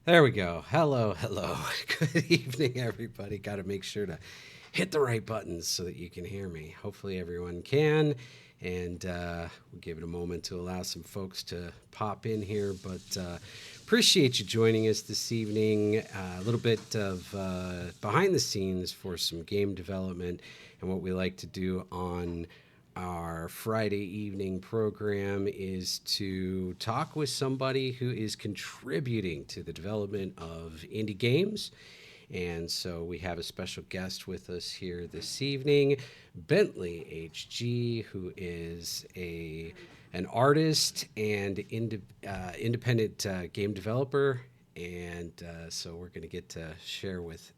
There we go. Hello, hello. Good evening, everybody. Got to make sure to hit the right buttons so that you can hear me. Hopefully, everyone can. And we'll give it a moment to allow some folks to pop in here. But appreciate you joining us this evening. A little bit of behind the scenes for some game development and what we like to do on our Friday evening program is to talk with somebody who is contributing to the development of indie games. And so we have a special guest with us here this evening, Bentley HG, who is an artist and independent game developer. And so we're going to get to share with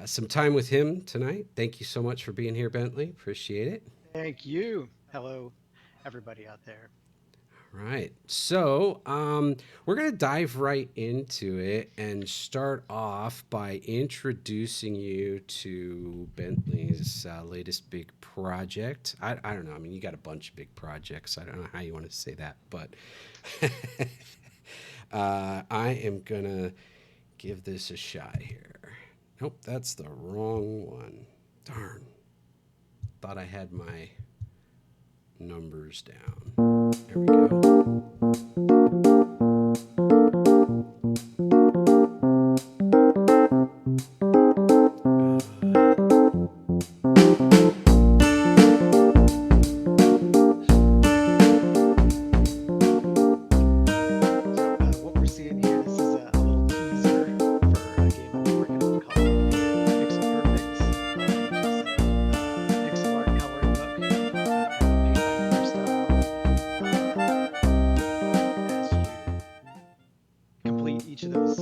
some time with him tonight. Thank you so much for being here, Bentley. Appreciate it. Thank you. Hello, everybody out there. Right. So we're going to dive right into it and start off by introducing you to Bentley's latest big project. I don't know. I mean, you got a bunch of big projects. I don't know how you want to say that, but I am going to give this a shot here. Nope, that's the wrong one. Darn. Thought I had my numbers down. There we go. So, what we're seeing here, this is a little teaser for a game I'll be working on called Pixel Perfect, which is a pixel art coloring book, kind of a paint by number style. Um, as you complete each of those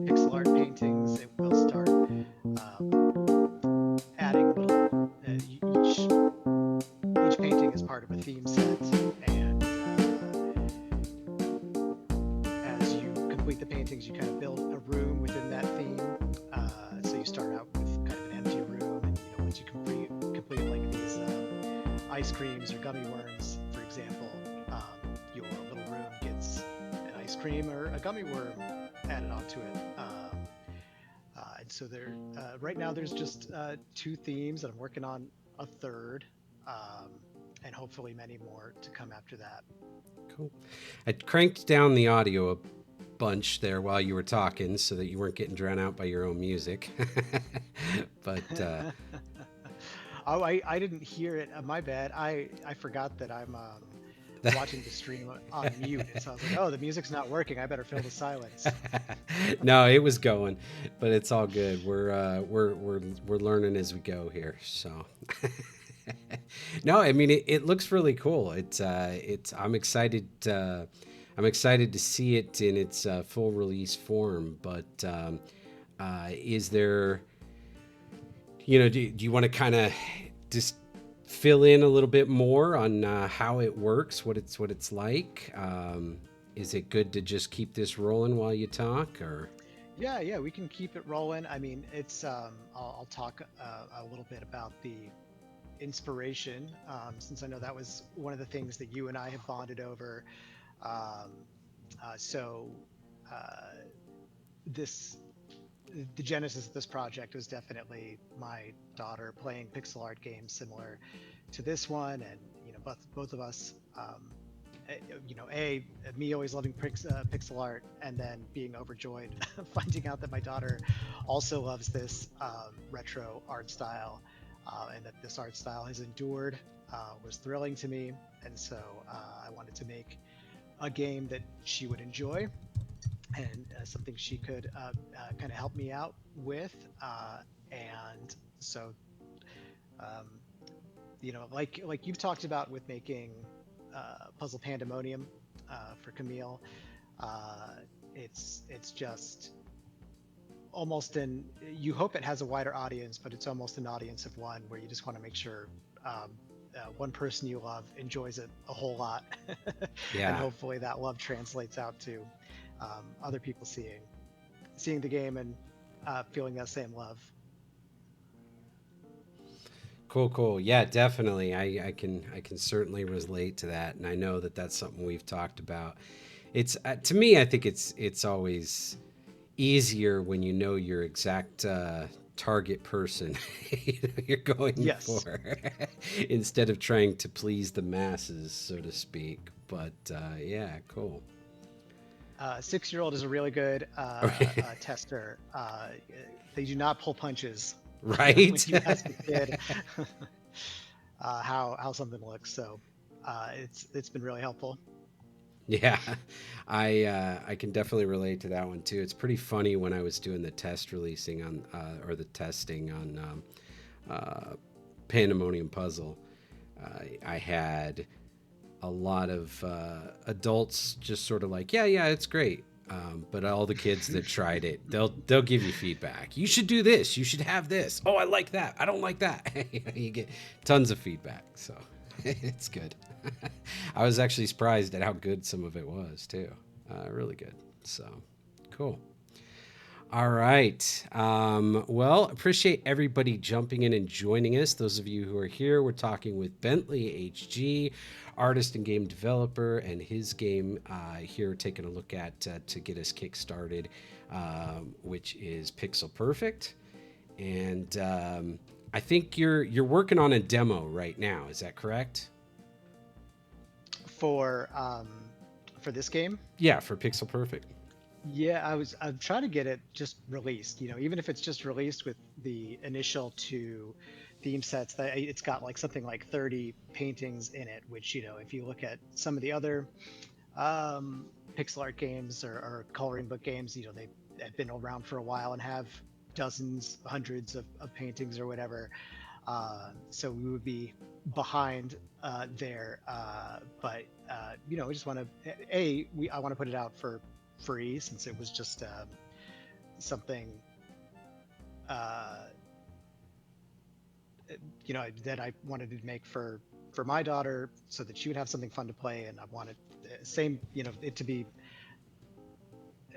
pixel art paintings, it will start um, adding little each painting is part of a theme set, and as you complete the paintings, you kind of build a room within that theme. So you start out with kind of an empty room, and once you complete like these ice creams or gummy worms, for example, your little room gets an ice cream or a gummy worm added onto it. And so right now there's just two themes, and I'm working on a third, um, and hopefully many more to come after that. Cool. I cranked down the audio a bunch there while you were talking so that you weren't getting drowned out by your own music. but Oh, I didn't hear it. My bad. I forgot that I'm watching the stream on mute, and so I was like, oh, the music's not working. I better fill the silence. no, it was going, but it's all good. We're learning as we go here. So no, I mean it looks really cool. It's I'm excited to see it in its full release form. But is there do you want to kind of just fill in a little bit more on how it works, what it's like? Is it good to just keep this rolling while you talk, or Yeah, yeah, we can keep it rolling. I mean, it's I'll talk a little bit about the inspiration, since I know that was one of the things that you and I have bonded over. Um, so uh, this the genesis of this project was definitely my daughter playing pixel art games similar to this one, and both of us, a me always loving pixel art, and then being overjoyed finding out that my daughter also loves this retro art style, and that this art style has endured, was thrilling to me, and so I wanted to make a game that she would enjoy, and something she could kind of help me out with. And so, um, like you've talked about with making Puzzle Pandemonium for Camille, uh, it's just almost an you hope it has a wider audience, but it's almost an audience of one where you just want to make sure one person you love enjoys it a whole lot, and yeah. hopefully that love translates out to other people seeing the game and feeling that same love. Cool, cool. Yeah, definitely. I can certainly relate to that, and I know that that's something we've talked about It's to me, I think it's always easier when you know your exact target person you're going Yes. for instead of trying to please the masses, so to speak. But yeah, cool. 6-year-old is a really good tester. They do not pull punches when Right? you ask a kid how something looks. So it's been really helpful. Yeah, I can definitely relate to that one too. It's pretty funny when I was doing the test releasing on or the testing on uh, Pandemonium Puzzle. I had a lot of adults just sort of like, yeah, it's great. But all the kids that tried it, they'll give you feedback. You should do this. You should have this. Oh, I like that. I don't like that. You get tons of feedback, so it's good. I was actually surprised at how good some of it was too. Really good. So cool. All right. Well, appreciate everybody jumping in and joining us. Those of you who are here, we're talking with Bentley HG, artist and game developer, and his game here taking a look at to get us kick started, which is Pixel Perfect. And I think you're working on a demo right now. Is that correct? For this game. Yeah, for Pixel Perfect. Yeah, I'm trying to get it just released, even if it's just released with the initial two theme sets. That it's got like something like 30 paintings in it, which, if you look at some of the other pixel art games or coloring book games, they have been around for a while and have dozens, hundreds of paintings or whatever. So we would be behind there. But we just want to I want to put it out for free since it was just something uh, that I wanted to make for my daughter so that she would have something fun to play, and I wanted same it to be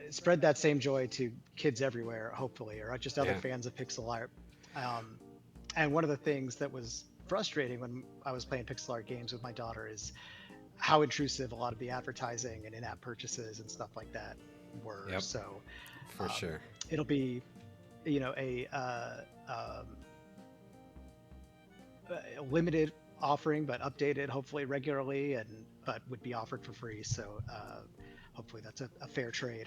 spread that same joy to kids everywhere, hopefully, or just other Yeah. fans of pixel art. Um, and one of the things that was frustrating when I was playing pixel art games with my daughter is how intrusive a lot of the advertising and in-app purchases and stuff like that were. Yep. So For um, sure. it'll be, a limited offering, but updated hopefully regularly, and but would be offered for free. So hopefully that's a fair trade.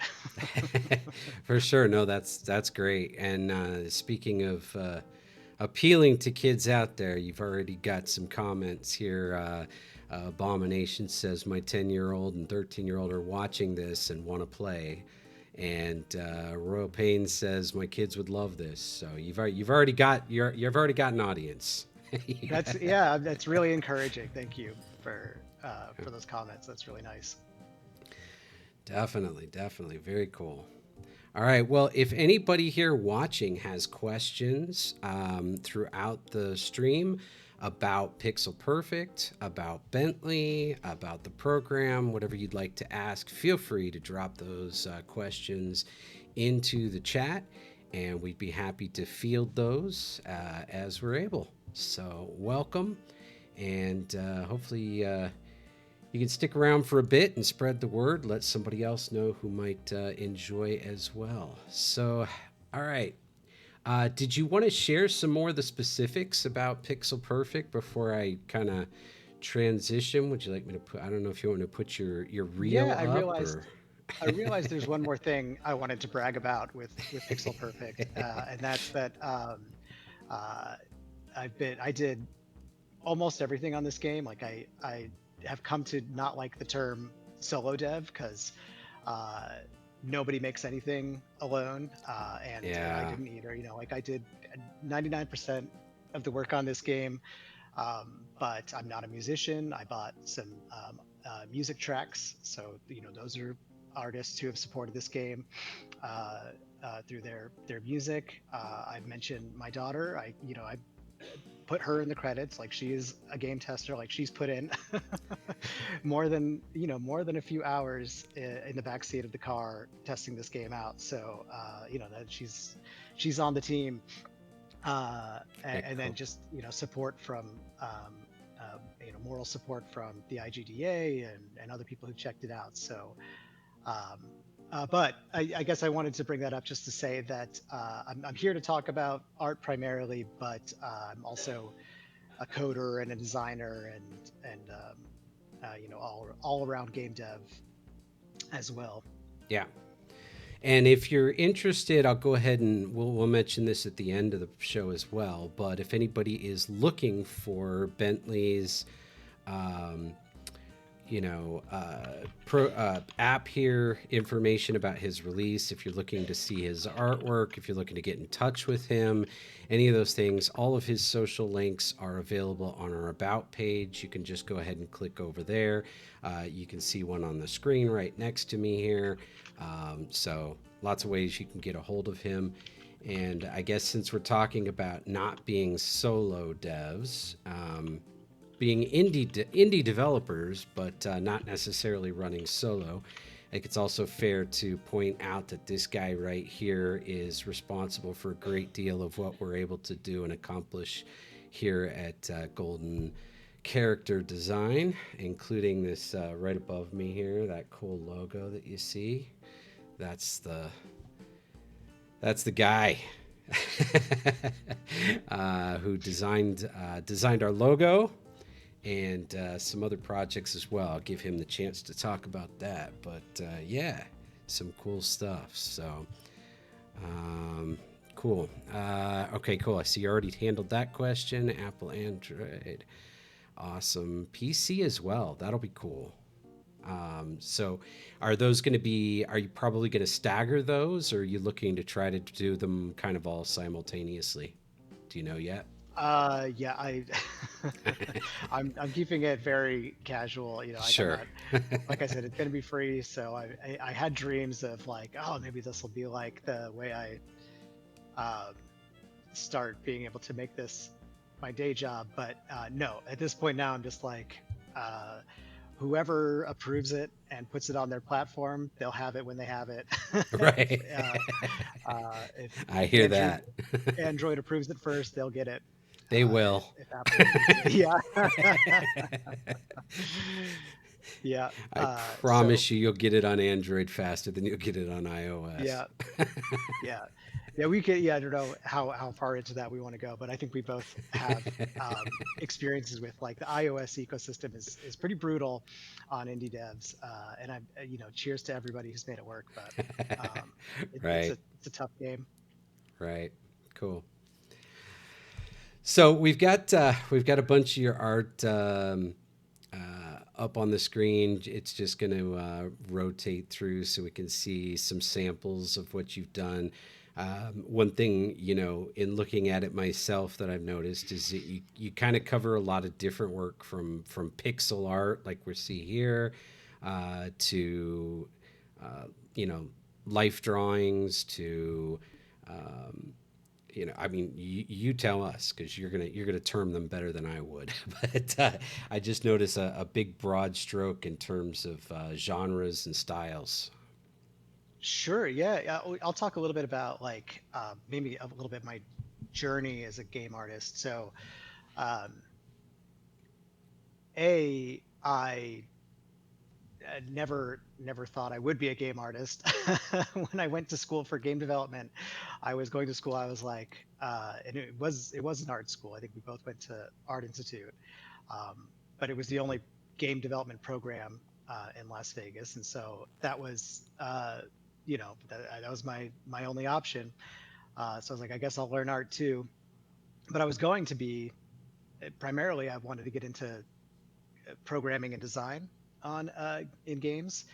For sure. No, that's great. And speaking of appealing to kids out there, you've already got some comments here. Abomination says my 10-year-old and 13-year-old are watching this and want to play. And Royal Pain says my kids would love this. So you've already got you've already got an audience. That's yeah, that's really encouraging. Thank you for those comments. That's really nice. Definitely, definitely. Very cool. All right. Well, if anybody here watching has questions throughout the stream about Pixel Perfect, about Bentley, about the program, whatever you'd like to ask, feel free to drop those questions into the chat, and we'd be happy to field those as we're able. So, welcome, and hopefully you can stick around for a bit and spread the word. Let somebody else know who might enjoy as well. So, all right. Did you want to share some more of the specifics about Pixel Perfect before I kind of transition? Would you like me to put? I don't know if you want me to put your Yeah, reel up or. I realized there's one more thing I wanted to brag about with Pixel Perfect, and that's that uh, I did almost everything on this game. Like I have come to not like the term solo dev because uh, nobody makes anything alone, and I Yeah. didn't either. Like I did 99% of the work on this game, but I'm not a musician. I bought some music tracks, so those are artists who have supported this game through their music. I mentioned my daughter. I put her in the credits. Like she is a game tester. Like she's put in more than a few hours in the back seat of the car testing this game out. So that she's on the team. And then Cool. just support from moral support from the IGDA and other people who checked it out. So Um, but I guess I wanted to bring that up just to say that I'm here to talk about art primarily, but I'm also a coder and a designer and all around game dev as well. Yeah. And if you're interested, I'll go ahead and we'll mention this at the end of the show as well. But if anybody is looking for Bentley's, um, app here, information about his release, if you're looking to see his artwork, if you're looking to get in touch with him, any of those things, all of his social links are available on our About page. You can just go ahead and click over there. You can see one on the screen right next to me here. So lots of ways you can get a hold of him. And I guess since we're talking about not being solo devs, being indie developers, but not necessarily running solo. I think it's also fair to point out that this guy right here is responsible for a great deal of what we're able to do and accomplish here at Golden Character Design, including this right above me here, that cool logo that you see. That's the that's the guy who designed our logo and some other projects as well. I'll give him the chance to talk about that. But yeah, some cool stuff. So cool. Okay, cool. I see you already handled that question. Apple, Android. Awesome. PC as well. That'll be cool. So are those going to be, are you probably going to stagger those, or are you looking to try to do them kind of all simultaneously? Do you know yet? Yeah, I'm keeping it very casual. You know, I Sure. thought, like I said, it's gonna be free, so I had dreams of like, oh, maybe this will be like the way I um, start being able to make this my day job. But no, at this point now, I'm just like, uh, whoever approves it and puts it on their platform, they'll have it when they have it. if, Right. I if hear that. Android approves it first, they'll get it. They will. If Apple approves it, yeah, yeah. I So promise you, you'll get it on Android faster than you'll get it on iOS. yeah, yeah, yeah. We could, yeah. I don't know how far into that we want to go, but I think we both have experiences with like the iOS ecosystem is pretty brutal on indie devs, and cheers to everybody who's made it work, but Right, it's a tough game. right. Cool. So we've got a bunch of your art up on the screen. It's just going to rotate through so we can see some samples of what you've done. One thing, in looking at it myself that I've noticed is that you kind of cover a lot of different work from pixel art, like we see here, to uh, you know life drawings to I mean, you tell us because you're gonna term them better than I would. But I just notice a big broad stroke in terms of genres and styles. Sure, yeah, yeah. I'll talk a little bit about like maybe a little bit my journey as a game artist. So, um, I never thought I would be a game artist. When I went to school for game development, I was going to school. I was like, and it was an art school. I think we both went to Art Institute, um, but it was the only game development program in Las Vegas, and so that was that was my only option. So I was like, I guess I'll learn art too. But I was going to be primarily I wanted to get into programming and design on in games,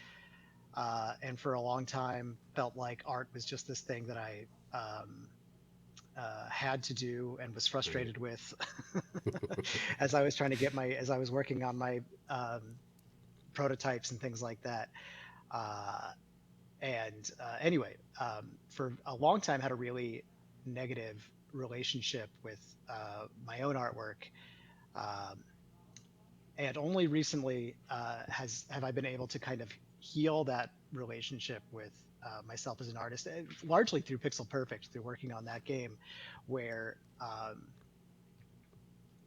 and for a long time felt like art was just this thing that I had to do and was Right. frustrated with as I was trying to get my as I was working on my prototypes and things like that. Uh, and anyway, for a long time had a really negative relationship with my own artwork. Um, and only recently has have I been able to kind of heal that relationship with myself as an artist, largely through Pixel Perfect, through working on that game, where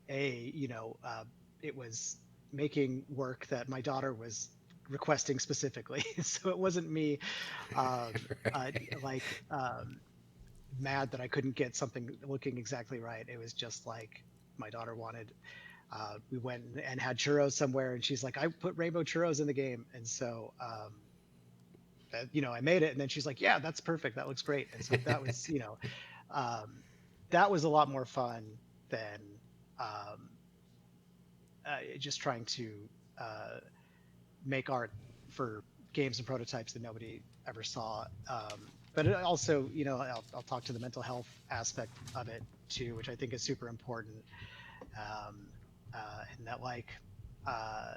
a you know it was making work that my daughter was requesting specifically. So it wasn't me um, uh, like mad that I couldn't get something looking exactly right. It was just like my daughter wanted. We went and had churros somewhere, and she's like, "I put rainbow churros in the game," and so I made it, and then she's like, "Yeah, that's perfect. That looks great." And so that was, um, that was a lot more fun than um, just trying to uh, make art for games and prototypes that nobody ever saw. But it also, I'll talk to the mental health aspect of it too, which I think is super important. Um, and that uh,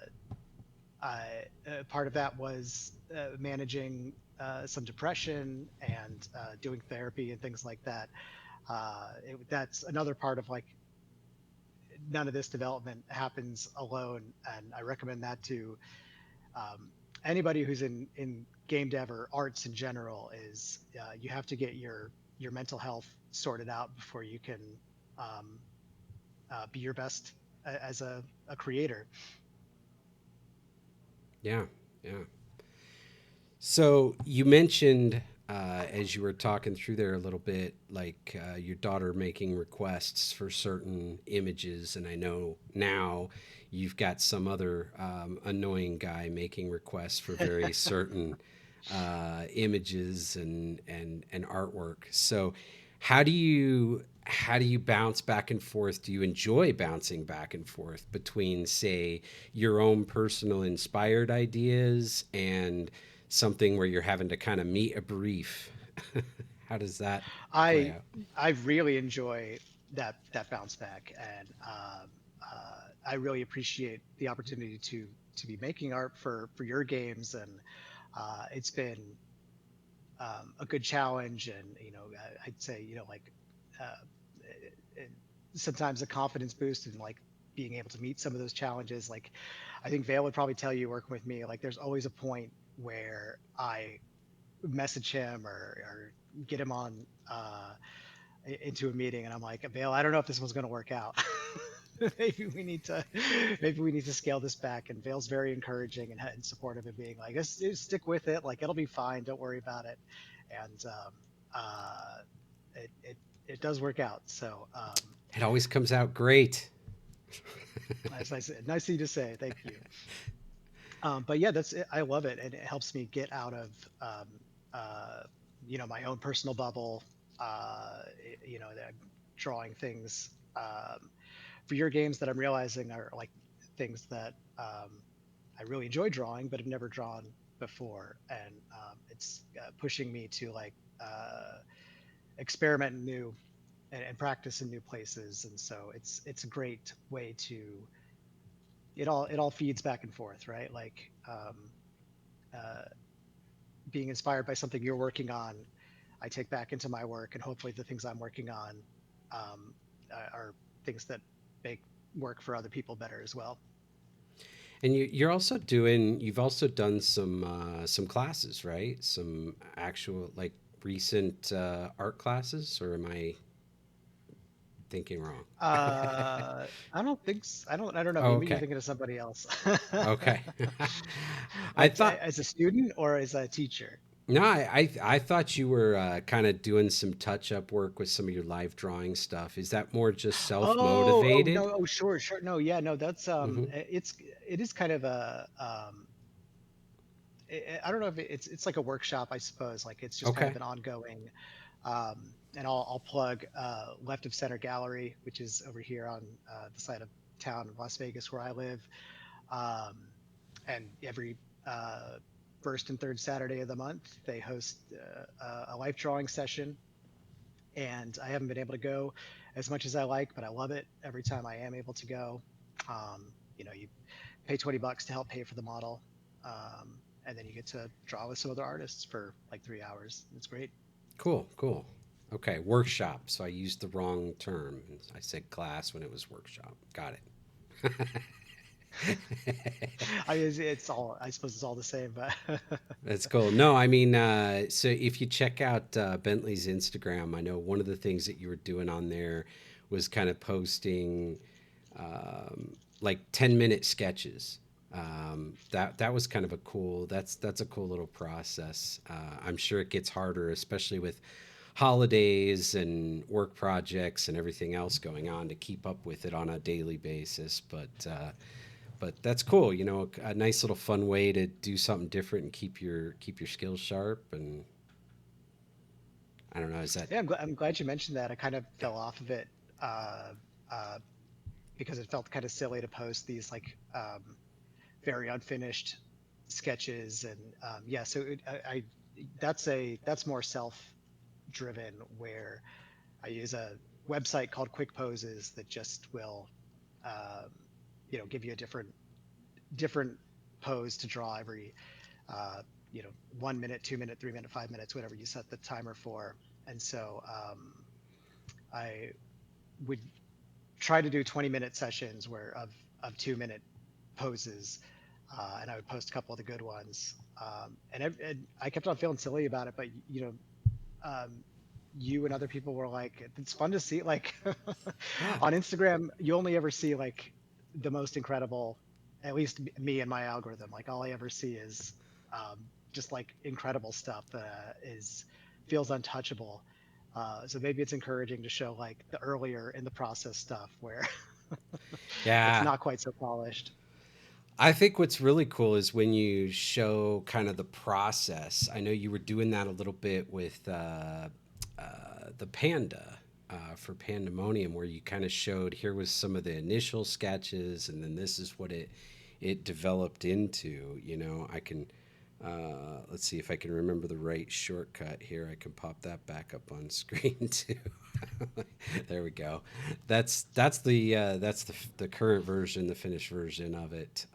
part of that was managing some depression and doing therapy and things like that. That's another part of like none of this development happens alone, and I recommend that to um, anybody who's in game dev or arts in general. Is you have to get your mental health sorted out before you can um, be your best as a creator. Yeah, yeah. So you mentioned as you were talking through there a little bit, like your daughter making requests for certain images, and I know now you've got some other annoying guy making requests for very certain images and artwork. So how do you bounce back and forth? Do you enjoy bouncing back and forth between, say, your own personal inspired ideas and something where you're having to kind of meet a brief? How does that play I out? I really enjoy that bounce back, and I really appreciate the opportunity to be making art for your games, and it's been a good challenge, and I'd say uh, it, sometimes a confidence boost and like being able to meet some of those challenges. Like I think Vale would probably tell you working with me, like there's always a point where I message him or get him on into a meeting, and I'm like, Vale, I don't know if this one's going to work out. maybe we need to maybe we need to scale this back. And Vale's very encouraging and supportive of being like, just stick with it, like it'll be fine, don't worry about it. And uh, it does work out. So It always comes out great. as I said, nice of you to say, thank you. But yeah, that's it. I love it, and it helps me get out of um, uh, my own personal bubble. That drawing things for your games that I'm realizing are like things that I really enjoy drawing, but have never drawn before, and it's pushing me to like experiment in new and practice in new places. And so it's a great way to it all feeds back and forth, right? Like uh, being inspired by something you're working on, I take back into my work, and hopefully the things I'm working on um, are things that make work for other people better as well. And you've also done some classes, right? Some actual like recent art classes, or am I thinking wrong? I don't think I don't know. Oh, Maybe you're okay. thinking of somebody else. Okay. I Like thought as a student or as a teacher? no, I thought you were kind of doing some touch up work with some of your live drawing stuff. Is that more just self Oh motivated? no, oh sure, sure. No, yeah, no, that's Mm-hmm. it is kind of a I don't know if it's like a workshop, I suppose. Like it's just kind of Okay. an ongoing. And I'll plug Left of Center Gallery, which is over here on the side of town of Las Vegas where I live. Um, and every first and third Saturday of the month, they host a life drawing session. And I haven't been able to go as much as I like, but I love it every time I am able to go. You pay $20 to help pay for the model. And then you get to draw with some other artists for like 3 hours. It's great. Cool. Cool. Okay. Workshop. So I used the wrong term. I said class when it was workshop. Got it. I mean, it's all, I suppose it's all the same, but That's cool. No, I mean, so if you check out Bentley's Instagram, I know one of the things that you were doing on there was kind of posting like 10-minute sketches That was kind of a cool. That's a cool little process. I'm sure it gets harder, especially with holidays and work projects and everything else going on to keep up with it on a daily basis. But that's cool. You know, a nice little fun way to do something different and keep your skills sharp. And I don't know, is that Yeah, I'm glad you mentioned that. I kind of fell off of it uh, uh, because it felt kind of silly to post these like very unfinished sketches, and yeah, so that's more self-driven, where I use a website called Quick Poses that just will um, give you a different pose to draw every uh, 1 minute, 2 minute, 3 minute, 5 minutes, whatever you set the timer for. And so I would try to do 20-minute sessions where of 2 minute poses, and I would post a couple of the good ones. And I kept on feeling silly about it, but um, you and other people were like, it's fun to see. Like yeah. on Instagram, you only ever see like the most incredible, at least me and my algorithm. Like all I ever see is just like incredible stuff that is feels untouchable. So maybe it's encouraging to show like the earlier in the process stuff where it's Yeah. not quite so polished. I think what's really cool is when you show kind of the process. I know you were doing that a little bit with the Panda for Pandemonium, where you kind of showed here was some of the initial sketches, and then this is what it developed into. You know, I can let's see if I can remember the right shortcut here. I can pop that back up on screen too. There we go. That's the current version, the finished version of it.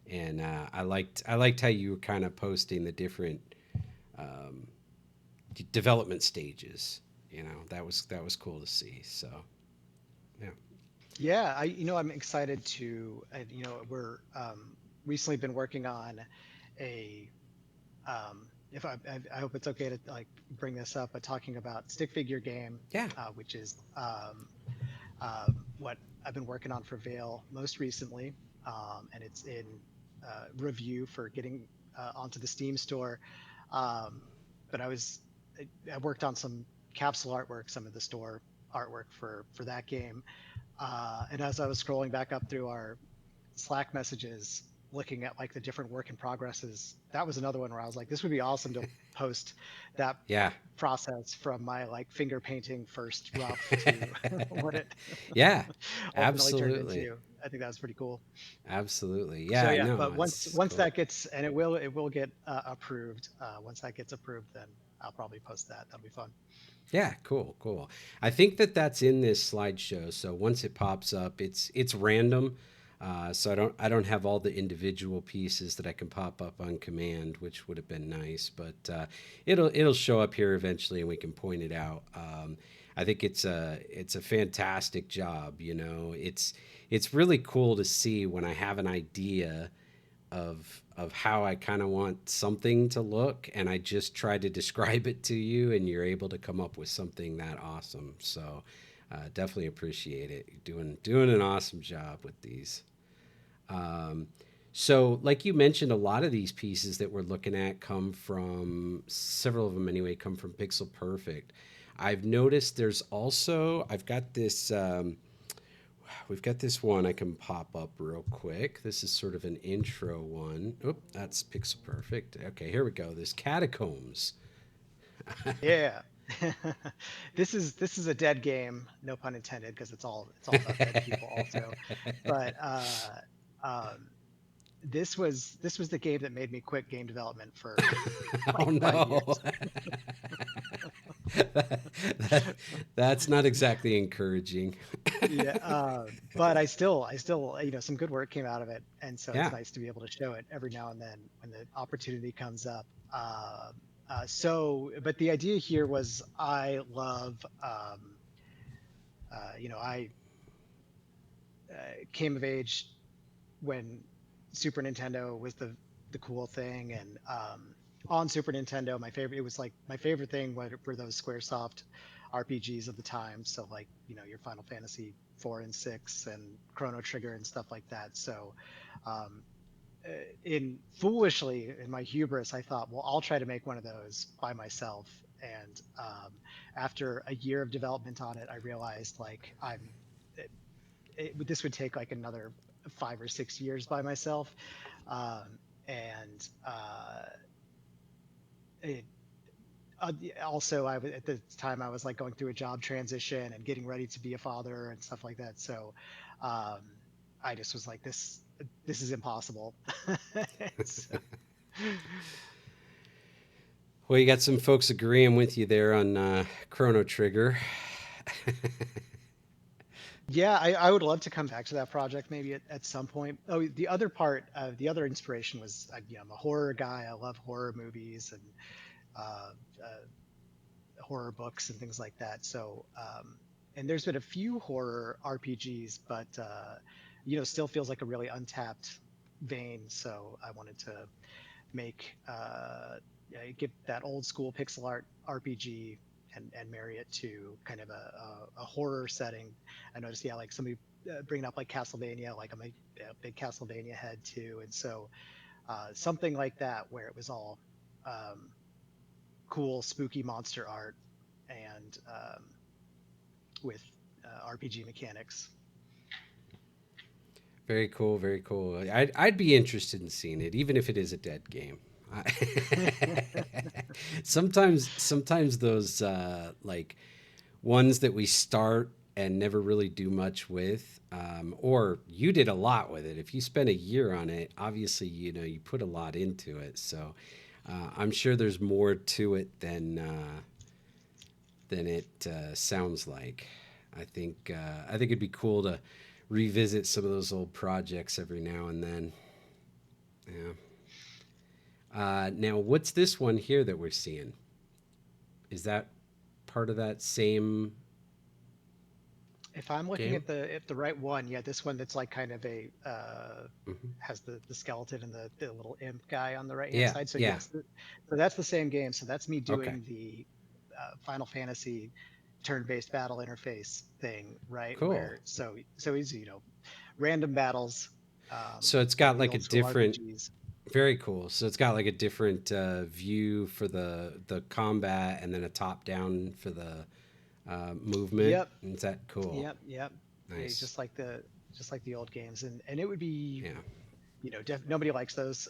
And I liked how you were kind of posting the different um, development stages. You know, that was cool to see. So yeah, Yeah, I'm excited to, and we're recently been working on a if I hope it's okay to like bring this up, but talking about stick figure game, yeah, which is what I've been working on for Vale most recently, and it's in review for getting onto the Steam store. Um, but I worked on some capsule artwork, some of the store artwork for that game, and as I was scrolling back up through our Slack messages, looking at like the different work in progresses, that was another one where I was like, this would be awesome to post that yeah. process from my like finger painting first rough to what it Yeah, ultimately turned absolutely. into. I think that was pretty cool. Absolutely. So Yeah, yeah, no, but once it's once cool. that gets, and it will get approved. Once that gets approved, then I'll probably post that. That'll be fun. Yeah, cool, cool. I think that that's in this slideshow. So once it pops up, it's random. So I don't have all the individual pieces that I can pop up on command, which would have been nice. But it'll show up here eventually, and we can point it out. I think it's a fantastic job. You know, it's really cool to see when I have an idea of how I kind of want something to look, and I just try to describe it to you, and you're able to come up with something that awesome. So definitely appreciate it. You're doing an awesome job with these. Um, so, like you mentioned, a lot of these pieces that we're looking at come from several of them anyway. Come from Pixel Perfect. I've noticed there's also I've got this. We've got this one I can pop up real quick. This is sort of an intro one. Oop, that's pixel perfect. Okay, here we go. This catacombs. Yeah. This is a dead game, no pun intended, because it's all about dead people also. But um, this was the game that made me quit game development for Oh like 5 years. no, that, that's not exactly encouraging. Yeah, but I still, some good work came out of it, and so it's Yeah, nice to be able to show it every now and then when the opportunity comes up. But the idea here was I love, I came of age when Super Nintendo was the cool thing, and on Super Nintendo, it was like my favorite thing were those SquareSoft RPGs of the time. So like your Final Fantasy 4 and 6 and Chrono Trigger and stuff like that. So in foolishly in my hubris, I thought, well, I'll try to make one of those by myself. And after a year of development on it, I realized like it, this would take like another 5 or 6 years by myself. Um, and it, also at the time I was like going through a job transition and getting ready to be a father and stuff like that. So um, I just was like, this is impossible. So, Well, you got some folks agreeing with you there on Chrono Trigger. yeah, I would love to come back to that project maybe at some point. Oh, the other part, the other inspiration was, I'm a horror guy. I love horror movies and uh, horror books and things like that. So, and there's been a few horror RPGs, but still feels like a really untapped vein. So I wanted to make yeah, get that old school pixel art RPG and marry it to kind of a horror setting. I noticed, yeah, like somebody bringing up like Castlevania, like I'm a big Castlevania head too, and so something like that where it was all um, cool, spooky monster art and with RPG mechanics. Very cool, very cool. I'd be interested in seeing it, even if it is a dead game. Sometimes those like ones that we start and never really do much with, or you did a lot with it. If you spent a year on it, obviously you put a lot into it. So I'm sure there's more to it than it sounds like. I think it'd be cool to revisit some of those old projects every now and then. Yeah. Now, what's this one here that we're seeing? Is that part of that same If I'm looking game? at the right one, yeah, this one that's like kind of a Hmm. has the skeleton and the little imp guy on the right hand Yeah, side. So yeah. yes, so that's the same game. So that's me Okay, doing the Final Fantasy turn-based battle interface thing, right? cool. So he's random battles, So it's like got the like a old school different, RPGs. very cool. So it's got like a different view for the combat, and then a top down for the movement. Yep, Is that cool? yep. Yeah, Nice. just like the old games, and it would be Yeah. nobody likes those.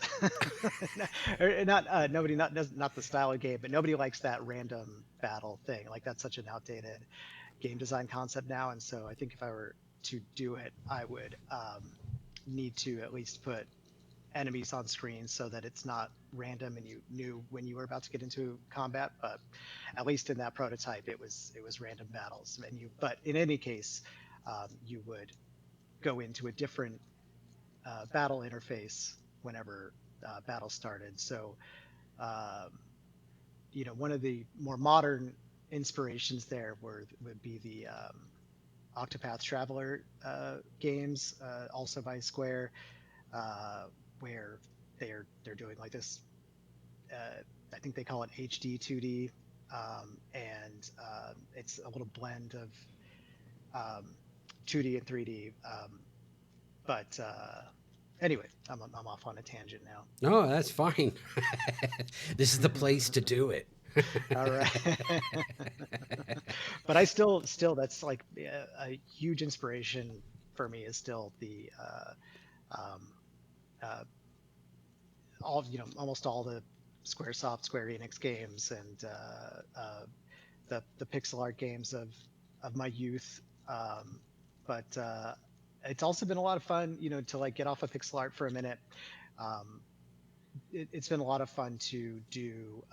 Or not nobody, not the style of game, but nobody likes that random battle thing. Like that's such an outdated game design concept now. And so I think if I were to do it, I would need to at least put enemies on screen so that it's not random and you knew when you were about to get into combat. But at least in that prototype, it was random battles. But in any case, you would go into a different battle interface whenever battle started. So, um, one of the more modern inspirations there would be the Octopath Traveler games, also by Square, uh, where they're doing like this. I think they call it HD 2D, and it's a little blend of um, 2D and 3D. But anyway, I'm off on a tangent now. No, that's fine. This is the place to do it. All right. But I still that's like a huge inspiration for me is still the um, uh, all almost all the SquareSoft, Square Enix games and the pixel art games of my youth. Um, but it's also been a lot of fun, to like get off of pixel art for a minute. Um, it's been a lot of fun to do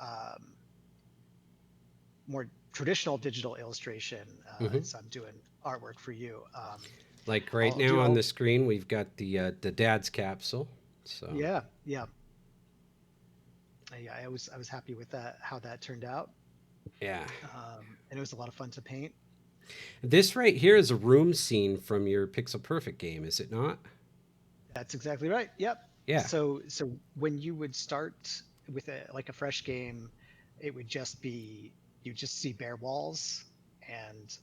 more traditional digital illustration Hmm. as I'm doing artwork for you. Like right I'll now do on all the screen, we've got the dad's capsule. So Yeah, yeah, yeah. I was happy with that how that turned out, yeah, and it was a lot of fun to paint. this right here is a room scene from your Pixel Perfect game, is it not? That's exactly right. Yep. Yeah. So when you would start with a fresh game, it would just be you just see bare walls and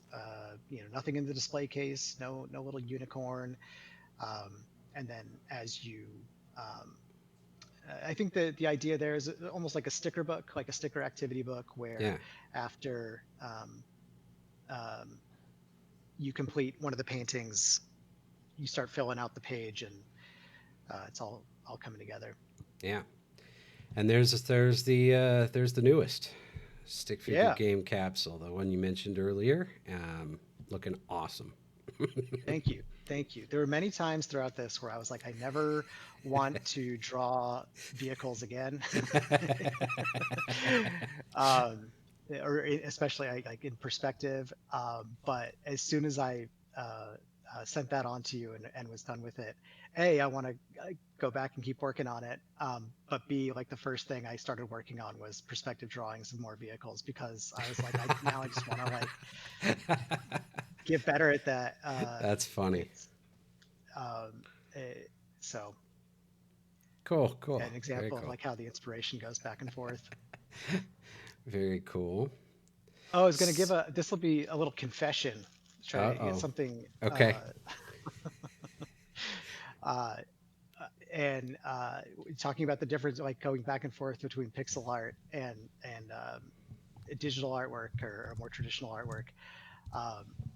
nothing in the display case, no little unicorn. And then as you I think the idea there is almost like a sticker book, like a sticker activity book, where Yeah. after um, you complete one of the paintings, you start filling out the page, and it's all coming together. Yeah. And there's the newest stick figure Yeah, game capsule, the one you mentioned earlier. Looking awesome. thank you, thank you. There were many times throughout this where I was like, I never want to draw vehicles again. um, especially like in perspective. But as soon as I sent that on to you and was done with it, A, I want to go back and keep working on it. But B, like the first thing I started working on was perspective drawings of more vehicles because I was like, I just want to like get better at that. That's funny. It's um, eh, so Cool, cool. an Very example of cool. like how the inspiration goes back and forth. Very cool. Oh, I was gonna give a. This will be a little confession. Try Uh to get oh. something. Okay. Uh, and talking about the difference, like going back and forth between pixel art and digital artwork or more traditional artwork.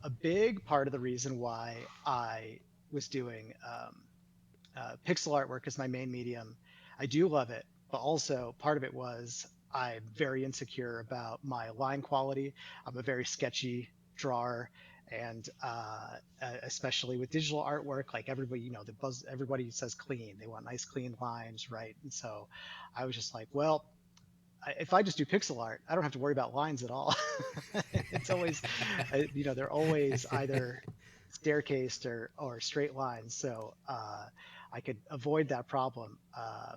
A big part of the reason why I was doing pixel artwork as my main medium, I do love it, but also part of it was I'm very insecure about my line quality. I'm a very sketchy drawer, and especially with digital artwork, like everybody, everybody says clean. They want nice, clean lines, right? And so I was just like, well, if I just do pixel art, I don't have to worry about lines at all. It's always, they're always either staircased or straight lines. So I could avoid that problem. Uh,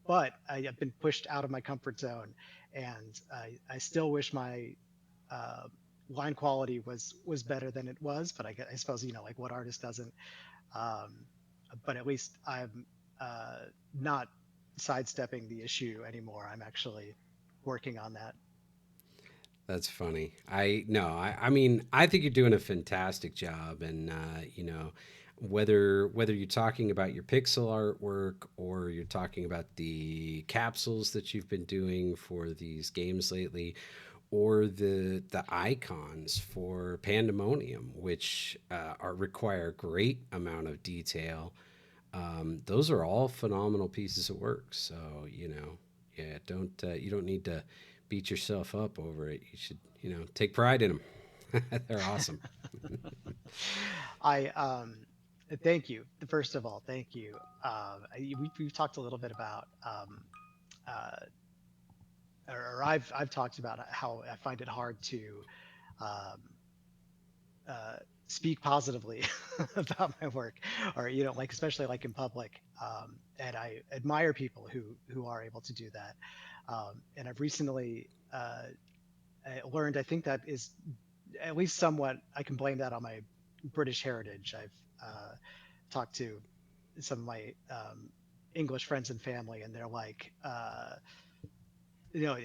but I have been pushed out of my comfort zone, and I still wish my uh, line quality was better than it was. But I suppose like what artist doesn't. Um, but at least I'm not sidestepping the issue anymore. I'm actually working on that. That's funny. I no, I mean, I think you're doing a fantastic job, and whether you're talking about your pixel artwork or you're talking about the capsules that you've been doing for these games lately, or the icons for Pandemonium, which are require a great amount of detail. Those are all phenomenal pieces of work. So yeah, don't you don't need to beat yourself up over it. You should take pride in them. They're awesome. I thank you. First of all, thank you. We've talked a little bit about uh, or I've talked about how I find it hard to um, uh, speak positively about my work, or like especially like in public. And I admire people who are able to do that. And I've recently I learned, I think that is at least somewhat, I can blame that on my British heritage. I've talked to some of my English friends and family, and they're like,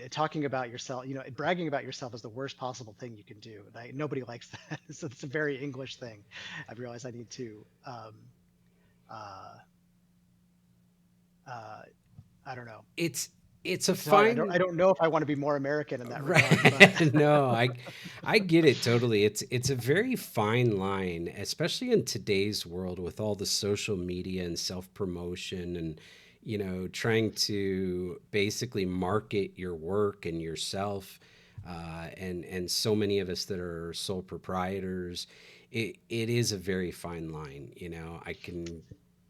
talking about yourself, bragging about yourself is the worst possible thing you can do. And nobody likes that. So it's a very English thing. I've realized I need to, uh, uh, I don't know. It's a It's hard. I don't, fine. I don't know if I want to be more American in that regard, but Right. No, I get it totally. It's a very fine line, especially in today's world with all the social media and self-promotion and trying to basically market your work and yourself, and so many of us that are sole proprietors. It is a very fine line. I can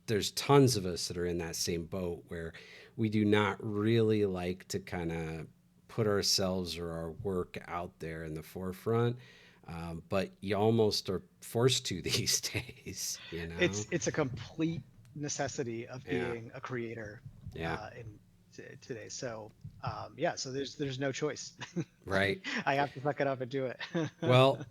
there's tons of us that are in that same boat where we do not really like to kind of put ourselves or our work out there in the forefront. But you almost are forced to these days, you know? it's a complete necessity of Yeah. being a creator Yeah. in today. So yeah, so there's no choice. Right. I have to suck it up and do it. Well,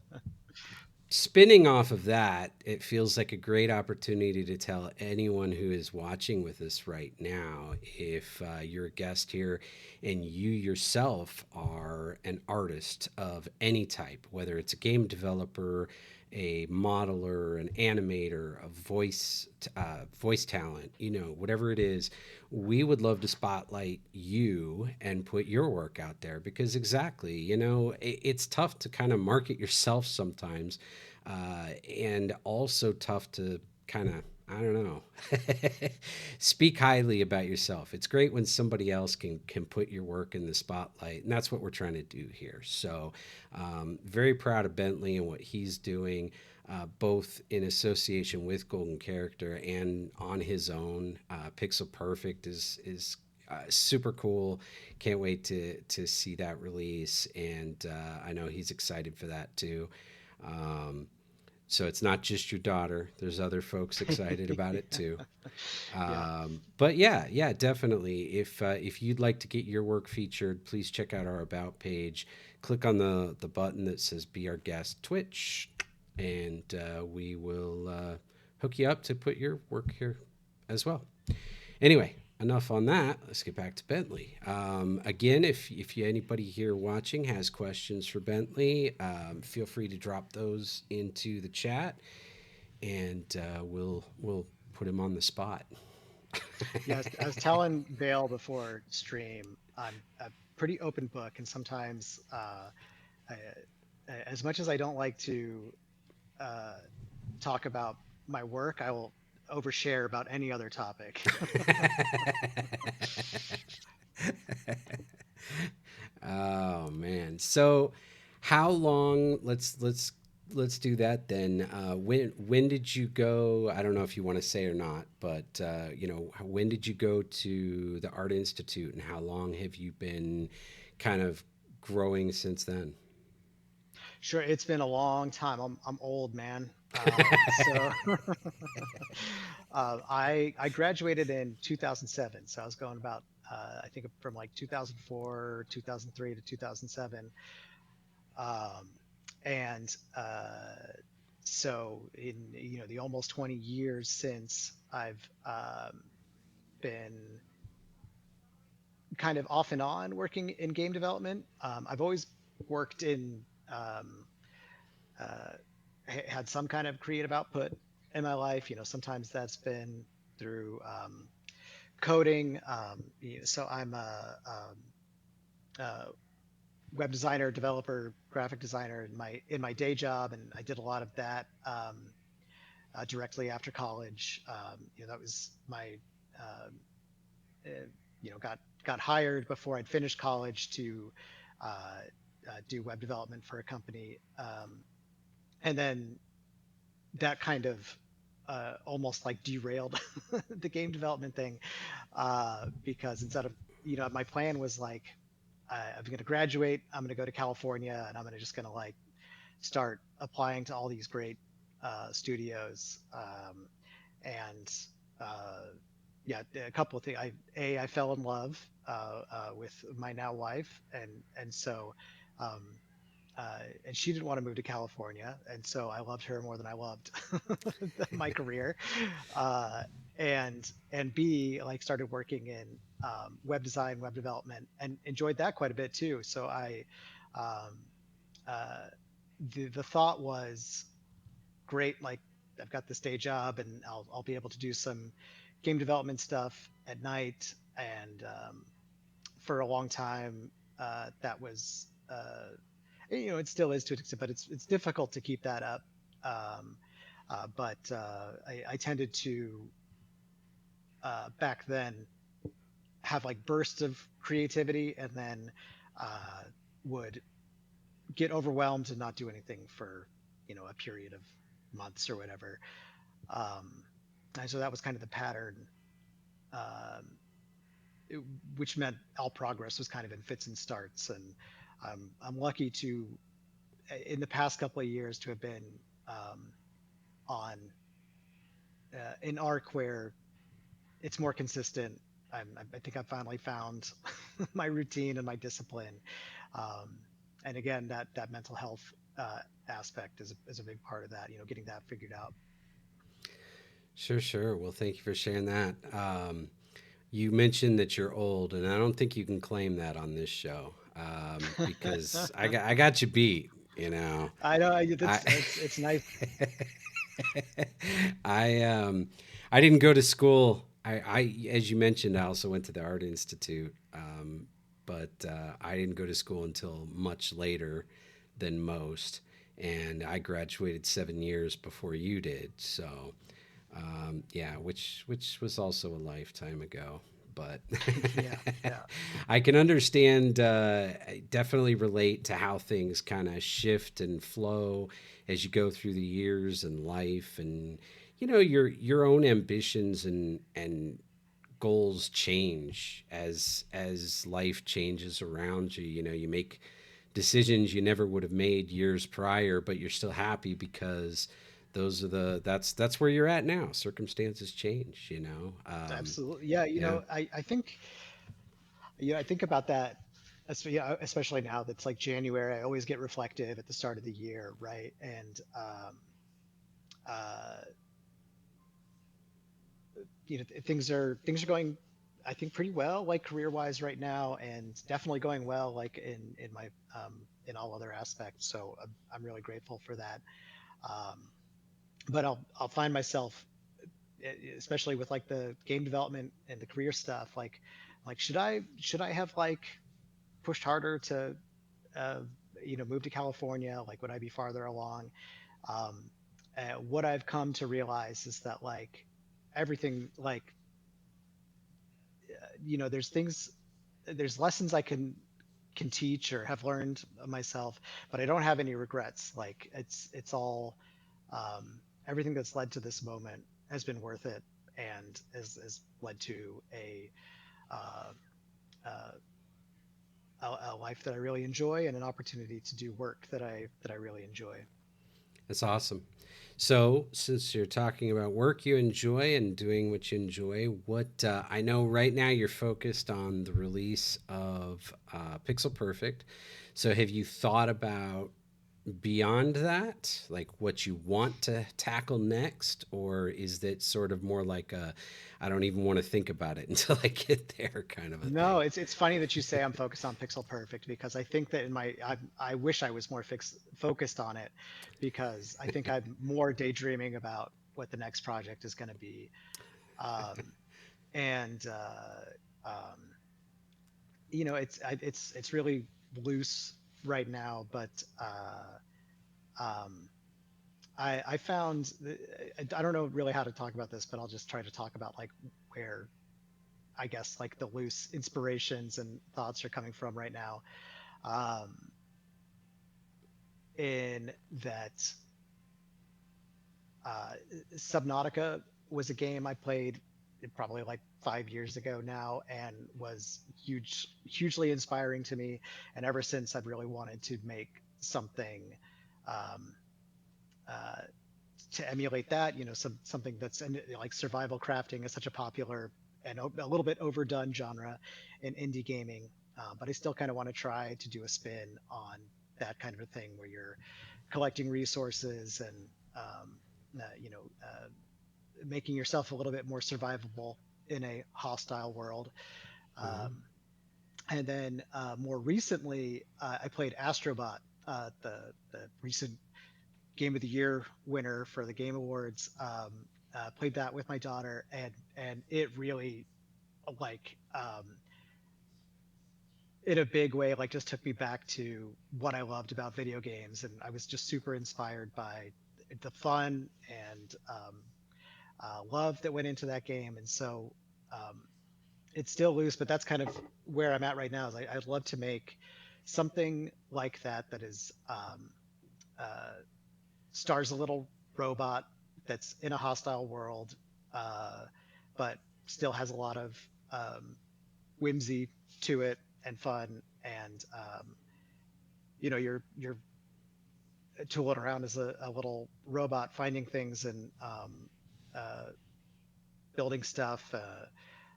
spinning off of that, it feels like a great opportunity to tell anyone who is watching with us right now if you're a guest here and you yourself are an artist of any type, whether it's a game developer, a modeler, an animator, a voice talent, whatever it is, we would love to spotlight you and put your work out there because exactly, it's tough to kind of market yourself sometimes, and also tough to kind of, I don't know, speak highly about yourself. It's great when somebody else can put your work in the spotlight, and that's what we're trying to do here. So, very proud of Bentley and what he's doing, both in association with Golden Character and on his own. Pixel Perfect is super cool. Can't wait to see that release, and I know he's excited for that too. Um, so it's not just your daughter. There's other folks excited about it too. Yeah. But yeah, yeah, definitely. If you'd like to get your work featured, please check out our about page. Click on the button that says "Be Our Guest" Twitch, and we will hook you up to put your work here as well. Anyway, enough on that. Let's get back to Bentley. Again, if anybody here watching has questions for Bentley, feel free to drop those into the chat, and we'll put him on the spot. Yeah, I was telling Vale before stream, I'm a pretty open book, and sometimes, I, as much as I don't like to uh, talk about my work, I will overshare about any other topic. Oh man. So how long let's do that then. When did you go? I don't know if you want to say or not, but when did you go to the Art Institute and how long have you been kind of growing since then? Sure, it's been a long time. I'm old, man. So I graduated in 2007, so I was going about I think from like 2004, 2003 to 2007. Um, and so in the almost 20 years since I've been kind of off and on working in game development, I've always worked in um, uh, had some kind of creative output in my life. Sometimes that's been through coding. So I'm a web designer, developer, graphic designer in my day job, and I did a lot of that directly after college. That was my uh, got hired before I'd finished college to uh, do web development for a company, and then that kind of almost like derailed the game development thing, because instead of my plan was like I'm going to graduate, I'm going to go to California, and I'm just going to like start applying to all these great studios, and uh, yeah, a couple of things. I fell in love with my now wife, and so um, and she didn't want to move to California, and so I loved her more than I loved my career, uh, and B, like started working in web design, web development, and enjoyed that quite a bit too. So um, uh, the thought was great, like I've got this day job, and I'll be able to do some game development stuff at night, and for a long time that was it still is to an extent, but it's difficult to keep that up. Um, but I tended to back then have like bursts of creativity, and then uh, would get overwhelmed and not do anything for a period of months or whatever. Um, and so that was kind of the pattern, um, it- which meant all progress was kind of in fits and starts. And I'm lucky to, in the past couple of years, to have been um, on an arc where it's more consistent. I think I've finally found my routine and my discipline. Um, and again, that mental health aspect is a big part of that. Getting that figured out. Sure, sure. Well, thank you for sharing that. You mentioned that you're old, and I don't think you can claim that on this show because I got you beat. You know, I know I that's it's nice. I I didn't go to school. As you mentioned, I also went to the Art Institute, but I didn't go to school until much later than most, and I graduated 7 years before you did. So, yeah, which was also a lifetime ago. But Yeah, yeah, I can understand, I definitely relate to how things kind of shift and flow as you go through the years and life, and your own ambitions and goals change as life changes around you. You make decisions you never would have made years prior, but you're still happy because that's where you're at now. Circumstances change. absolutely. Yeah, Yeah. I think I think about that. Yeah, especially now that's like January. I always get reflective at the start of the year, right? And uh, things are going, I think, pretty well, like career wise right now, and definitely going well, like in my in all other aspects. So I'm really grateful for that. Um, but I'll find myself, especially with like the game development and the career stuff, like should I have like pushed harder to uh, move to California? Like, would I be farther along? Um, what I've come to realize is that like everything, like there's things, there's lessons I can teach or have learned myself, but I don't have any regrets. Like it's all everything that's led to this moment has been worth it, and has led to uh, uh, a life that I really enjoy and an opportunity to do work that I really enjoy. That's awesome. So, since you're talking about work you enjoy and doing what you enjoy, what I know right now you're focused on the release of Pixel Perfect. So, have you thought about beyond that, like what you want to tackle next, or is that sort of more like a I don't even want to think about it until I get there kind of a No, thing? it's funny that you say I'm focused on Pixel Perfect, because I think that I wish I was more focused on it, because I think I'm more daydreaming about what the next project is going to be. Um, and um, it's really loose right now, but um, I found I don't know really how to talk about this, but I'll just try to talk about like where I guess like the loose inspirations and thoughts are coming from right now. Um, in that uh, Subnautica was a game I played probably like 5 years ago now, and was hugely inspiring to me. And ever since, I've really wanted to make something um, uh, to emulate that. Something that's like survival crafting is such a popular and a little bit overdone genre in indie gaming. But I still kind of want to try to do a spin on that kind of a thing where you're collecting resources and um, making yourself a little bit more survivable in a hostile world. Uh-huh. Um, and then more recently, I played Astrobot, the recent Game of the Year winner for the Game Awards. Played that with my daughter, and it really, like, in a big way, like, just took me back to what I loved about video games, and I was just super inspired by the fun and love that went into that game. And so um, it's still loose, but that's kind of where I'm at right now. Is I'd love to make something like that, that is uh, stars a little robot that's in a hostile world, uh, but still has a lot of um, whimsy to it and fun. And you're tooling around as a little robot, finding things and uh, building stuff.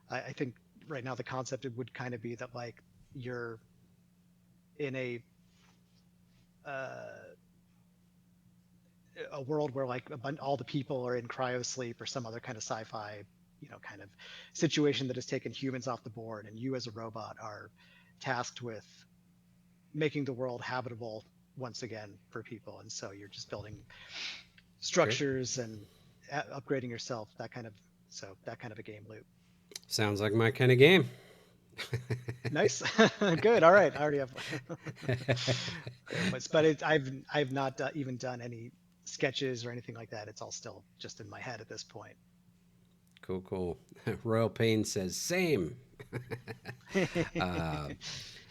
I think right now the concept it would kind of be that like you're in uh, a world where like all the people are in cryo sleep or some other kind of sci-fi, kind of situation that has taken humans off the board, and you as a robot are tasked with making the world habitable once again for people. And so you're just building Okay. structures and upgrading yourself, that kind of, so that kind of a game loop. Sounds like my kind of game. Nice. Good. All right. I already have but I've not even done any sketches or anything like that. It's all still just in my head at this point. Cool, cool. Royal Pain says same. uh,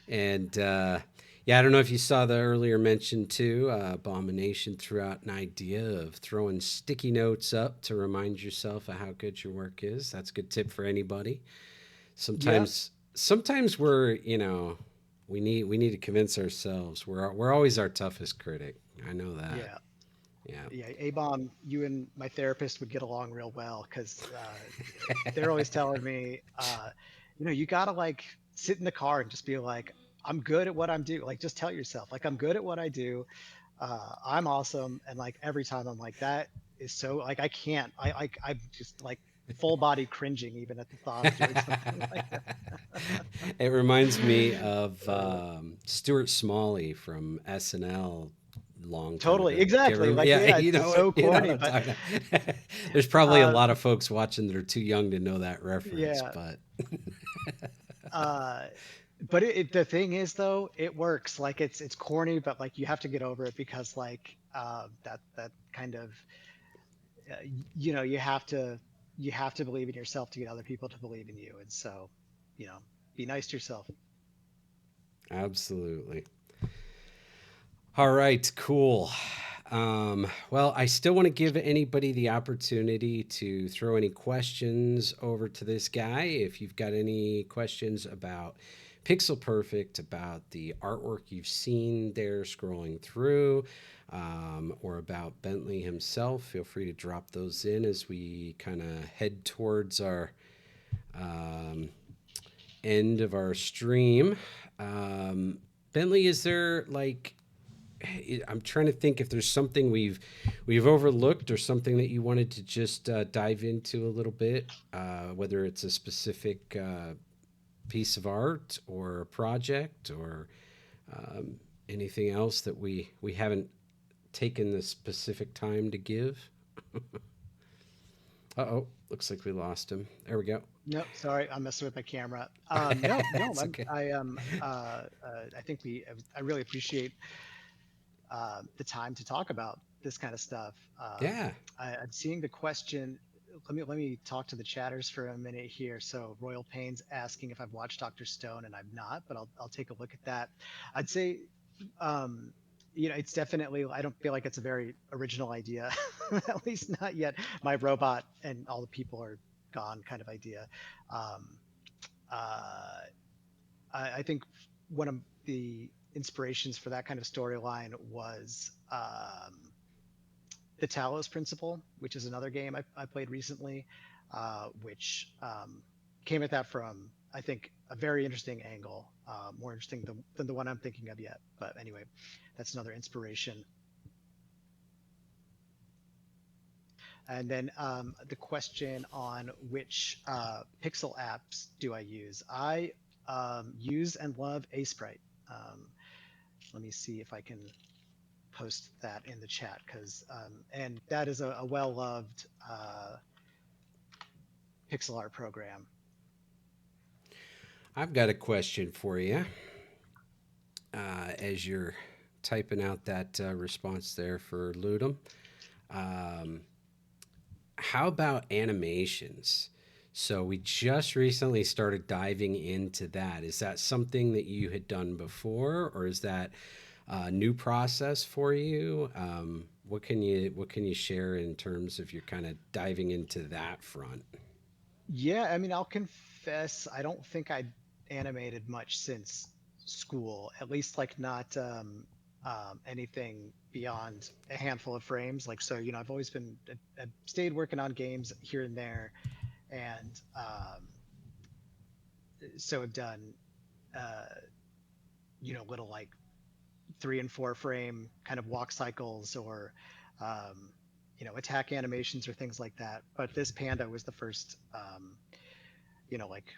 and yeah, I don't know if you saw the earlier mention too. Abomination threw out an idea of throwing sticky notes up to remind yourself of how good your work is. That's a good tip for anybody. Yeah. Sometimes we need to convince ourselves we're always our toughest critic. I know that. Yeah. Yeah. Yeah. A-bomb, you and my therapist would get along real well because they're always telling me, you gotta like sit in the car and just be like, I'm good at what I'm doing. Like, just tell yourself, like, I'm good at what I do. I'm awesome. And like every time I'm like, that is so like I can't. I'm just like full body cringing even at the thought of doing something like that. It reminds me of Stuart Smalley from SNL long time Totally, ago. Do you ever exactly. remember? Like, Yeah, yeah, it's so you know what corny, I'm but talking about. There's probably a uh, lot of folks watching that are too young to know that reference, yeah. but Uh, but the thing is though, it works. Like it's corny, but like you have to get over it because like that kind of you have to believe in yourself to get other people to believe in you. And so, you know, be nice to yourself. absolutely. All right, cool. Well, I still want to give anybody the opportunity to throw any questions over to this guy. If you've got any questions about Pixel Perfect, about the artwork you've seen there scrolling through, or about Bentley himself, feel free to drop those in as we kind of head towards our um, end of our stream. Um, Bentley, is there like I'm trying to think if there's something we've overlooked or something that you wanted to just dive into a little bit, whether it's a specific piece of art or a project or um, anything else that we haven't taken the specific time to give. Oh, looks like we lost him. There we go. No, sorry, I'm messing with my camera. No, no, It's okay. I think I really appreciate the time to talk about this kind of stuff. Yeah. I'm seeing the question. Let me talk to the chatters for a minute here. So Royal Pain's asking if I've watched Dr. Stone, and I've not, but I'll take a look at that. I'd say, um, it's definitely. I don't feel like it's a very original idea, at least not yet. My robot and all the people are gone kind of idea. Um, uh, I think one of the inspirations for that kind of storyline was the Talos Principle, which is another game I played recently, which came at that from, I think, a very interesting angle, more interesting than the one I'm thinking of yet. But anyway, that's another inspiration. And then the question on which pixel apps do I use? I use and love Sprite. Um, Let me see if I can post that in the chat because and that is a well-loved pixel art program. I've got a question for you as you're typing out that response there for Ludum. Um, how about animations? So we just recently started diving into that. Is that something that you had done before, or is that a new process for you? What can you share in terms of your kind of diving into that front? Yeah, I mean, I'll confess, I don't think I animated much since school, at least like not anything beyond a handful of frames. Like, so, I've always I've stayed working on games here and there, and so I've done, uh, little like 3 and 4 frame kind of walk cycles or, um, attack animations or things like that. But this panda was the first, like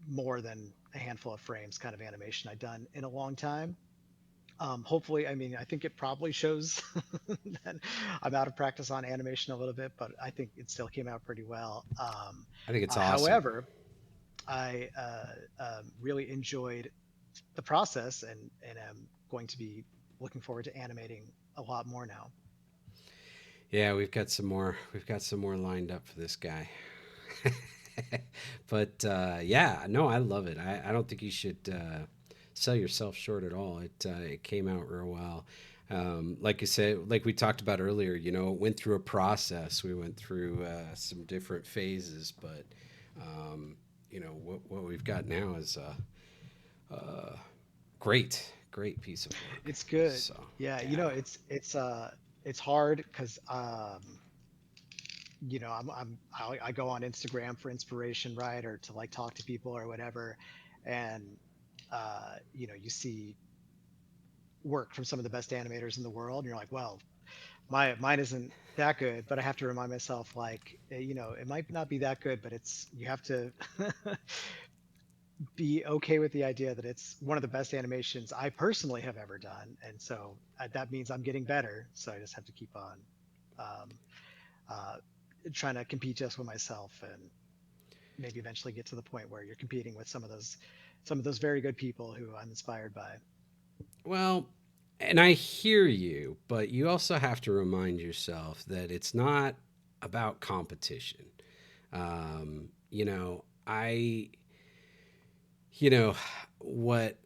more than a handful of frames kind of animation I'd done in a long time. Hopefully, I mean, I think it probably shows that I'm out of practice on animation a little bit, but I think it still came out pretty well. I think it's awesome. However, I really enjoyed the process, and am going to be looking forward to animating a lot more now. Yeah, we've got some more. We've got some more lined up for this guy. But yeah, no, I love it. I don't think you should sell yourself short at all. It came out real well. Like you said, like we talked about earlier, it went through a process. We went through some different phases, but um, what we've got now is a great piece of work. It's good. So Yeah, yeah. it's hard because I go on Instagram for inspiration, right, or to like talk to people or whatever, and you see work from some of the best animators in the world, and you're like, well, mine isn't that good, but I have to remind myself like, it might not be that good, but it's you have to be okay with the idea that it's one of the best animations I personally have ever done, and so that means I'm getting better. So I just have to keep on um, uh, trying to compete just with myself, and maybe eventually get to the point where you're competing with some of those very good people who I'm inspired by. Well, and I hear you, but you also have to remind yourself that it's not about competition. I, you know, what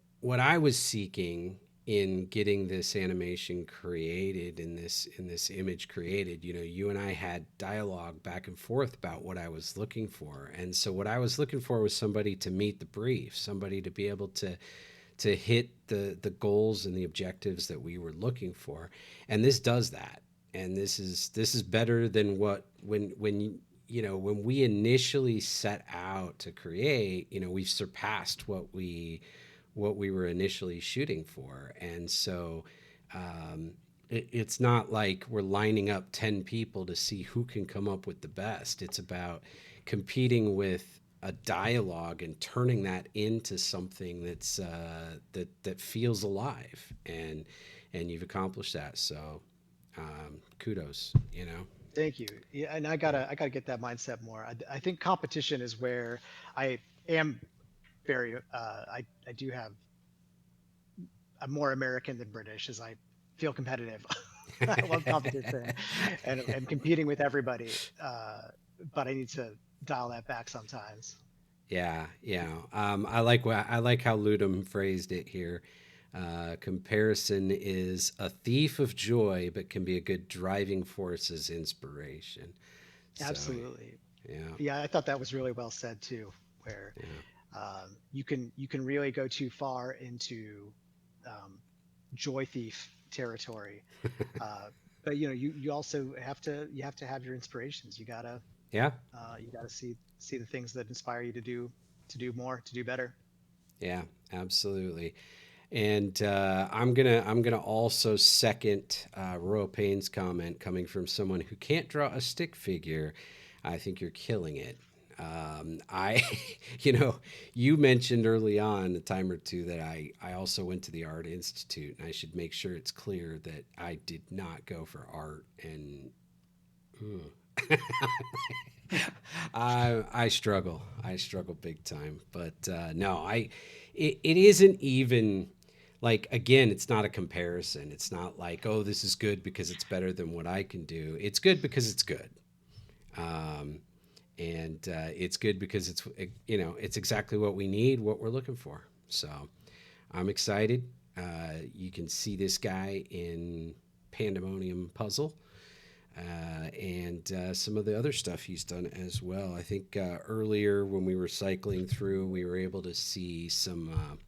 I was seeking in getting this animation created, in this image created, you and I had dialogue back and forth about what I was looking for. And so what I was looking for was somebody to meet the brief, somebody to be able to hit the goals and the objectives that we were looking for. And this does that. And this is better than what when we initially set out to create, we've surpassed what we were initially shooting for. And so it's not like we're lining up 10 people to see who can come up with the best. It's about competing with a dialogue and turning that into something that feels alive, and you've accomplished that. So kudos. Thank you. Yeah, and I gotta get that mindset more. I think competition is where I am very I do have I'm more American than British, as I feel competitive. I love competition and competing with everybody. But I need to dial that back sometimes. Yeah, yeah. I like how Ludum phrased it here. Comparison is a thief of joy, but can be a good driving force as inspiration. So, Absolutely. yeah, Yeah, I thought that was really well said too, where yeah. you can really go too far into um, joy thief territory. Uh, but you also have to have your inspirations. Yeah, You gotta see the things that inspire you to do more, to do better. yeah, absolutely. And I'm gonna also second Royal Payne's comment coming from someone who can't draw a stick figure. I think you're killing it. I, you know, you mentioned early on a time or two that I also went to the Art Institute, and I should make sure it's clear that I did not go for art. And I struggle. I struggle big time. But no, it isn't even like, again, it's not a comparison. It's not like, oh, this is good because it's better than what I can do. It's good because it's good. Um, and it's good because it's exactly what we need, what we're looking for. So I'm excited. You can see this guy in Pandemonium Puzzle, and some of the other stuff he's done as well. I think earlier when we were cycling through, we were able to see some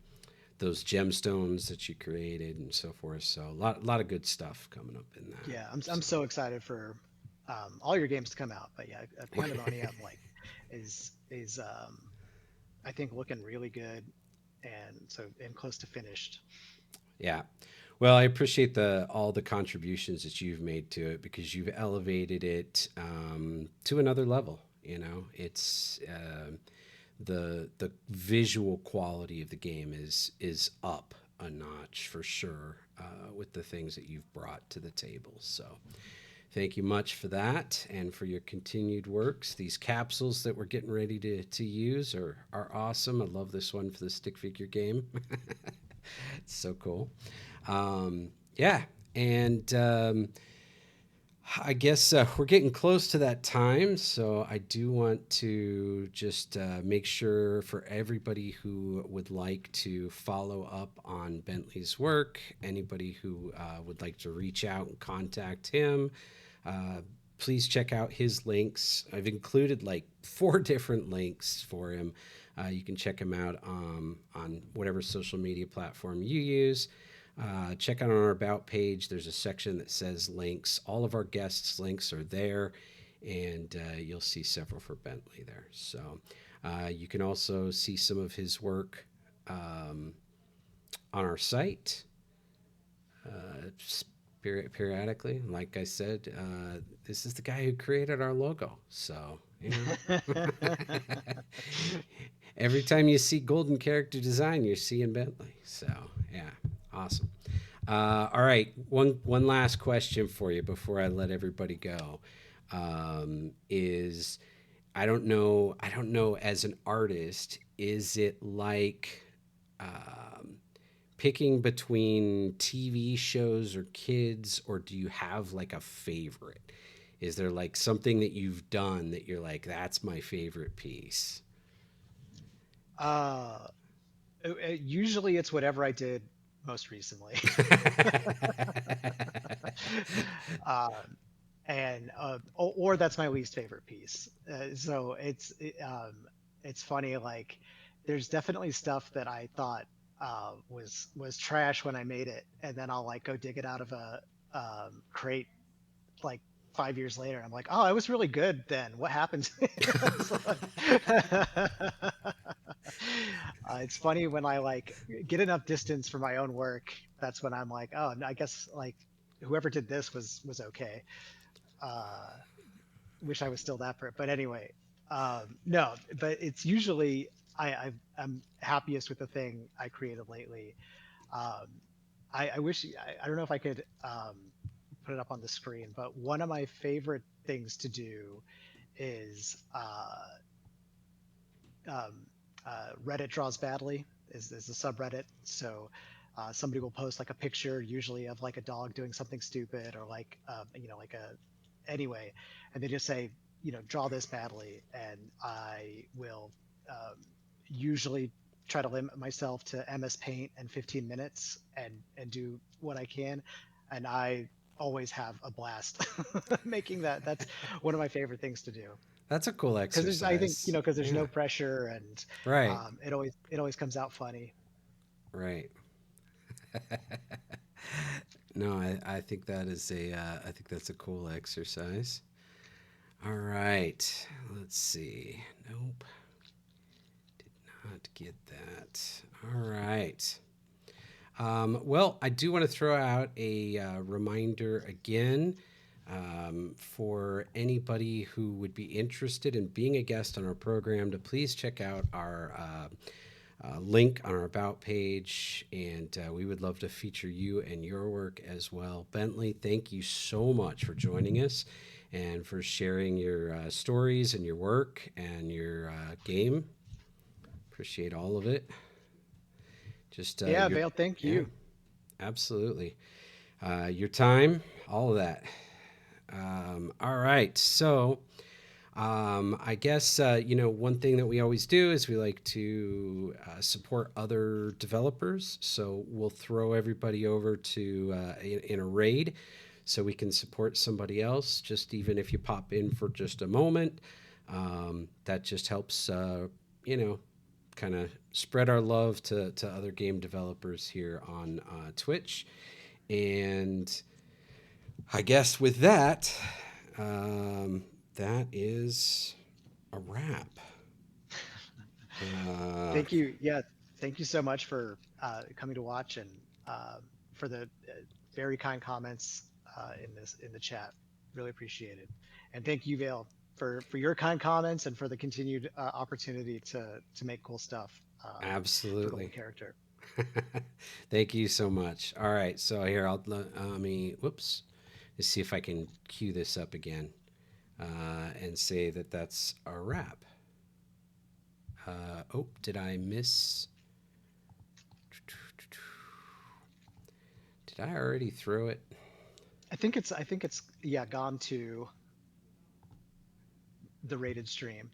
those gemstones that you created and so forth. So a lot of good stuff coming up in that. Yeah, I'm So so excited for all your games to come out. But yeah, Pandemonium is I think looking really good, and close to finished. yeah. Well, I appreciate the all the contributions that you've made to it, because you've elevated it to another level. It's the visual quality of the game is up. a notch for sure with the things that you've brought to the table. So thank you much for that and for your continued works. These capsules that we're getting ready to use are awesome. I love this one for the stick figure game. It's so cool. Yeah. And I guess we're getting close to that time, so I do want to just make sure for everybody who would like to follow up on Bentley's work, anybody who would like to reach out and contact him, uh, please check out his links. I've included like 4 different links for him. You can check him out on whatever social media platform you use. Check out on our About page. There's a section that says links. All of our guests' links are there, and you'll see several for Bentley there. So you can also see some of his work um, on our site periodically. Like I said, this is the guy who created our logo. So, every time you see golden character design, you're seeing Bentley. So, yeah, awesome. All right, one last question for you before I let everybody go. Is I don't know as an artist, is it like um, picking between TV shows or kids, or do you have like a favorite? Is there like something that you've done that you're like, that's my favorite piece? uh, Usually it's whatever I did most recently. um, or that's my least favorite piece. It's funny. Like, there's definitely stuff that I thought was trash when I made it, and then I'll like go dig it out of a crate like 5 years later. I'm like, oh, I was really good then. What happened? It's it's funny when I like get enough distance from my own work. That's when I'm like, oh, I guess like whoever did this was okay. Uh, Wish I was still that person. But anyway, no. But it's usually I'm happiest with the thing I created lately. Um, I wish I don't know if I could put it up on the screen, but one of my favorite things to do is um, Reddit draws badly is a subreddit. So somebody will post like a picture, usually of like a dog doing something stupid or like like a anyway, and they just say draw this badly, and I will usually try to limit myself to MS Paint and 15 minutes and do what I can, and I always have a blast making that. That's one of my favorite things to do That's a cool because there's I think exercise. because there's Yeah. no pressure, and Right. it always comes out funny. Right. No, I think that is I think that's a cool exercise. All right. Let's see. Nope. Not get that. All right. Well, I do want to throw out a reminder again for anybody who would be interested in being a guest on our program to please check out our link on our About page, and we would love to feature you and your work as well. Bentley, thank you so much for joining us and for sharing your stories and your work and your game. Appreciate all of it. Just Yeah, your, Vale, thank yeah, you. absolutely. Your time, all of that. All right. So, I guess, one thing that we always do is we like to support other developers. So we'll throw everybody over to in a raid so we can support somebody else, just even if you pop in for just a moment. That just helps, you know, kind of spread our love to other game developers here on Twitch. And I guess with that, that is a wrap. Uh, Thank you. Yeah, thank you so much for coming to watch, and for the very kind comments in the chat. Really appreciate it. And thank you, Vale, for your kind comments and for the continued opportunity to make cool stuff for Golden Absolutely. Character. Thank you so much. All right, so here let me. Whoops. Let's see if I can cue this up again and say that that's a wrap. Oh, did I miss? Did I already throw it? I think it's yeah gone to the rated stream.